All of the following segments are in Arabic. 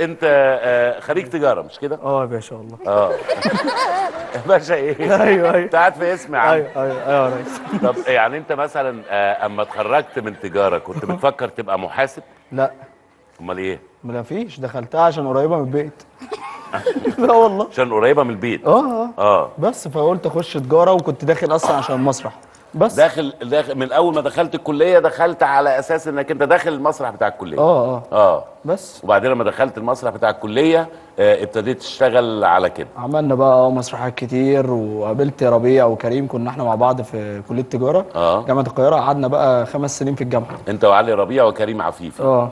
انت خريج تجاره مش كده؟ اه يا باشا والله. يا باشا ايه؟ ايوه انت قاعد في اسم يا عم. ايوه يا ريس. طب يعني انت مثلا اما اتخرجت من تجاره كنت بتفكر تبقى محاسب؟ لا امال ايه؟ ما فيش، دخلتها عشان قريبه من البيت. لا والله. عشان قريبه من البيت. اه بس فقلت اخش تجاره، وكنت داخل اصلا عشان المسرح بس. داخل من اول ما دخلت الكليه دخلت على اساس انك انت داخل المسرح بتاع الكليه. بس وبعدين لما دخلت المسرح بتاع الكليه ابتديت تشتغل على كده. عملنا بقى مسرحيات كتير، وقابلت ربيع وكريم، كنا احنا مع بعض في كليه تجاره جامعه القاهره. قعدنا بقى 5 سنين في الجامعه، انت وعلي ربيع وكريم عفيفي.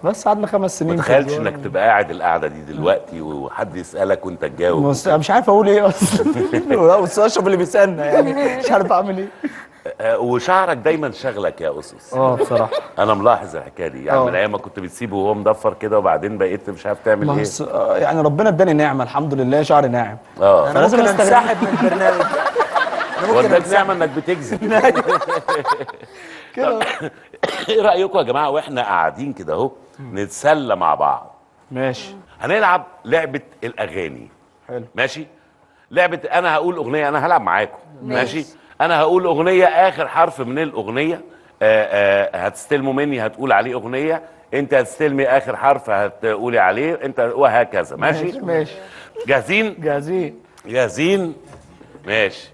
بس قعدنا 5 سنين. ما تخيلش انك تبقى قاعد القعده دي دلوقتي وحد يسالك وانت تجاوب. مش عارف اقول ايه اصلا. بس اشرف اللي بيسالنا يعني مش عارف اعمل ايه. وشعرك دايما شغلك يا اسس. بصراحه انا ملاحظ الحكايه دي يعني من ايام ما كنت بتسيبه وهو مضفر كده وبعدين بقيت مش عارف تعمل ايه. يعني ربنا اداني نعمه الحمد لله، شعري ناعم. انا ممكن انسحب من البرنامج. واداك نعمه انك بتكذب كده. ايه رايكم يا جماعه واحنا قاعدين كده اهو نتسلى مع بعض؟ ماشي. هنلعب لعبه الاغاني. حلو. ماشي. لعبه انا هقول اغنيه، انا هلعب معاكم. ماشي. انا هقول اغنيه، اخر حرف من الاغنيه هتستلموا مني هتقول عليه اغنيه، انت هتستلمي اخر حرف هتقولي عليه انت، وهكذا. ماشي. جاهزين؟ جاهزين. ماشي.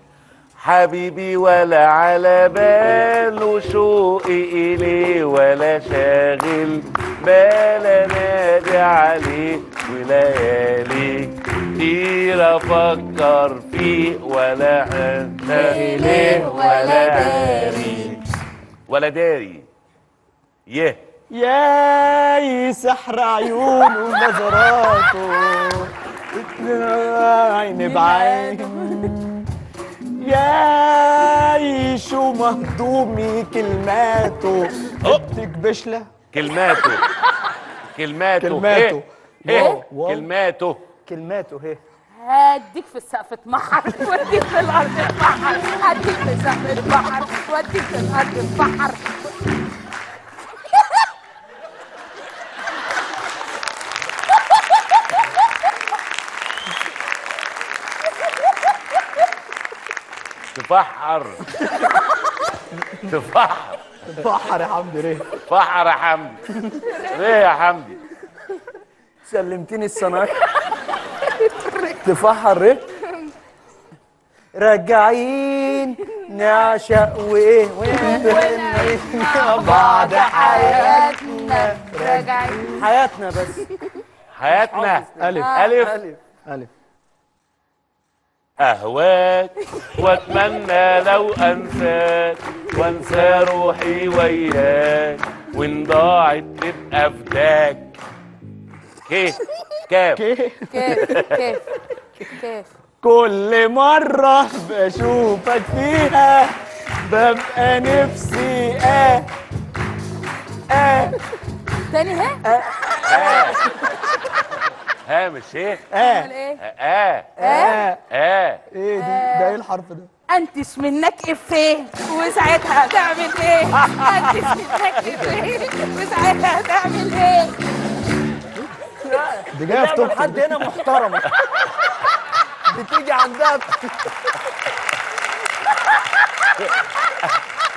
حبيبي ولا على باله شوقي إليه ولا شاغل بالا نادي عليه وليالي كتير أفكر فيه ولا حتى إليه ولا داري ولا داري. يا سحر عيونه ونظراته عين بعين، يا شو مهضومي كلماته بدك بشلة. كلماته هي هديك في السقف اتمحر واديك في الارض اتمحر، هديك في السقف اتمحر واديك في الارض اتمحر. تفحر يا حمدي. ليه فحر يا حمدي؟ ليه يا حمدي؟ سلمتني الصنايع. تفحر ايه؟ راجعين نعشق وايه بعد حياتنا، راجعين حياتنا بس. حياتنا. ألف. أهواك وأتمنى لو أنساك وأنسى روحي وياك وإن ضاعت تبقى فداك. كاف. كل مرة بشوفك فيها ببقى نفسي تاني مش ايه؟ ايه دي؟ ده ايه الحرف ده؟ انتش منك افيه وساعتها هتعمل ايه؟ انتش منك افيه وساعتها هتعمل ايه؟ دي جايه في توب حد هنا محترمه بتيجي عندها.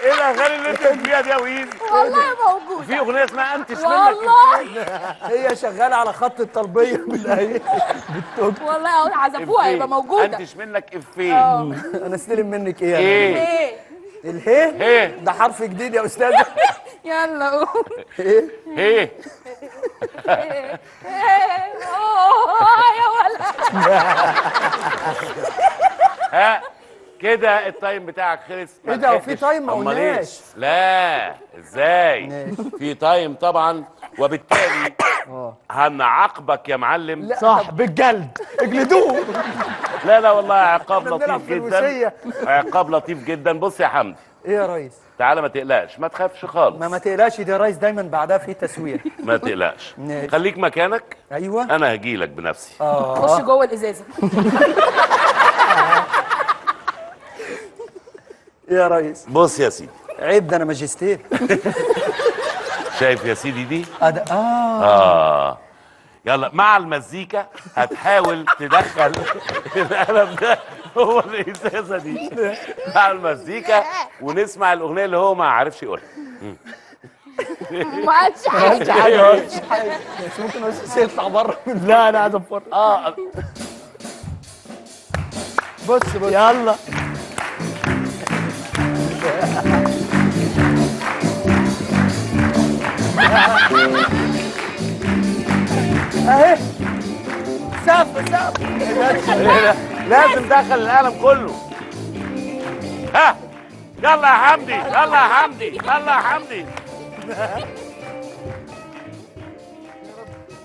ايه الاغاني اللي انت فيها دي يا ويزي؟ والله موجوده. في اغنيه اسمها انتش منك والله هي شغاله على خط الطلبيه بالتوك. والله اهو عزفوها يبقى موجوده. انتش منك افيه. انا استلم منك ايه؟ ايه الهي ده حرف جديد يا استاذه. يلا قول. ايه يا ولد. كده التايم بتاعك خلص. ايه ده؟ وفي تايم ما قلناش؟ لا ازاي؟ في تايم طبعا، وبالتالي هنعاقبك يا معلم. لا صح بالجلد اجلدوه. لا والله عقاب لطيف جدا. عقاب لطيف جدا. بص يا حمدي. ايه يا ريس؟ تعالى ما تقلقش، ما تخافش خالص. ما تقلقش دي يا ريس، دايما بعدها في تسويق. ما تقلقش. خليك مكانك. ايوه انا هجيلك بنفسي. خش جوه الازازه. يا ريس بص يا سيدي. عيب ده انا ماجستير. شايف يا سيدي دي؟ يلا مع المزيكا هتحاول تدخل القلم ده هو الازازه دي مع المزيكا، ونسمع الاغنيه اللي هو ما عرفش يقولها. ما عادش حاجه. بس ممكن بس يطلع بره. لا انا عايز افر. بص يلا اهي. سف لازم دخل القلم كله. ها يلا يا حمدي، يلا يا حمدي، يلا يا حمدي.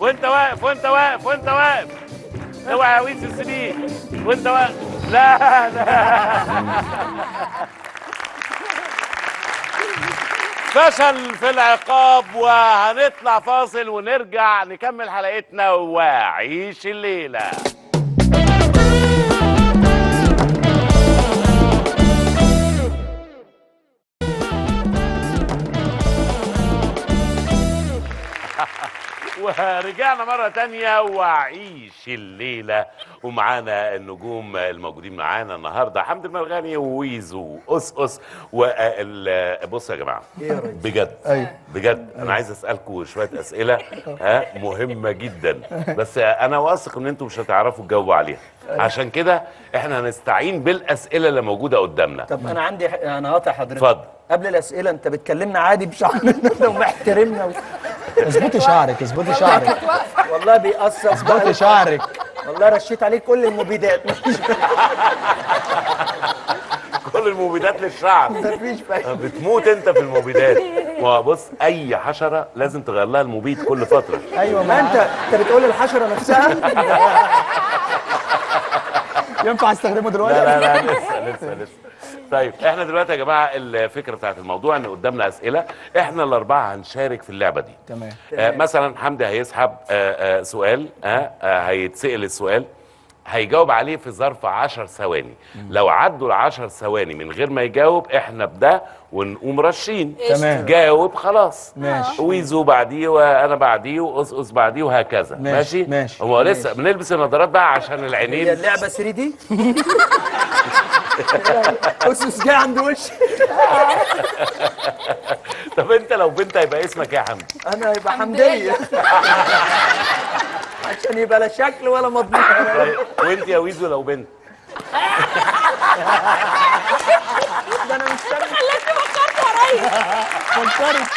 وانت واقف وانت واقف وانت واقف. اوعى يا ويس السنين وانت واقف. لا فشل في العقاب، وهنطلع فاصل ونرجع نكمل حلقتنا وعيش الليلة. ورجعنا مرة تانية وعيش الليلة، ومعانا النجوم الموجودين معانا النهاردة حمد المرغني وويزو أس. بص يا جماعة، بجد بجد أنا عايز أسألكم شوية أسئلة مهمة جدا، بس أنا واثق إن أنتم مش هتعرفوا تجاوبوا عليها، عشان كده إحنا هنستعين بالأسئلة اللي موجودة قدامنا. طب انا هقاطع حضرتك. اتفضل. قبل الاسئله انت بتكلمنا عادي بشعرنا ومحترمنا اظبطي شعرك، اظبطي شعرك، والله بيأثر. اظبطي شعرك. والله رشيت عليك كل المبيدات. كل المبيدات للشعر. مفيش فايده. بتموت انت في المبيدات. بص اي حشره لازم تغير لها المبيد كل فتره. ايوه، ما انت بتقول الحشره نفسها. ينفع استخدمه دلوقتي؟ لا لسه. طيب احنا دلوقتي يا جماعه الفكره بتاعت الموضوع ان قدامنا اسئله، احنا الاربعه هنشارك في اللعبه دي. تمام. مثلا حمدي هيسحب سؤال، هيتسال السؤال، هيجاوب عليه في ظرف 10 ثواني. لو عدوا ال10 ثواني من غير ما يجاوب احنا بده ونقوم راشين. تمام. جاوب خلاص. ماشي. ويزو بعديه وانا بعديه وقصقص بعديه وهكذا. ماشي. هو لسه بنلبس النضارات بقى عشان العينين. هي اللعبه 3D. اسس جاي عند وشي. طب انت لو بنت هيبقى اسمك ايه يا حمدي؟ انا هيبقى حمديه. عشان يبقى لا شكل ولا مضمون. طيب وانت يا ويزو لو بنت؟ ده انا مش فاهم. خلتني فكرت ورايا. فكرت.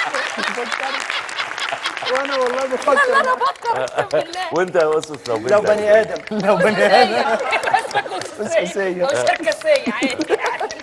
وانا والله بفكر. انا بفكر اقسم بالله. وانت يا اسس لو بنت؟ لو بني ادم. لو بني ادم. اساسيه. مش كاسيه عادي.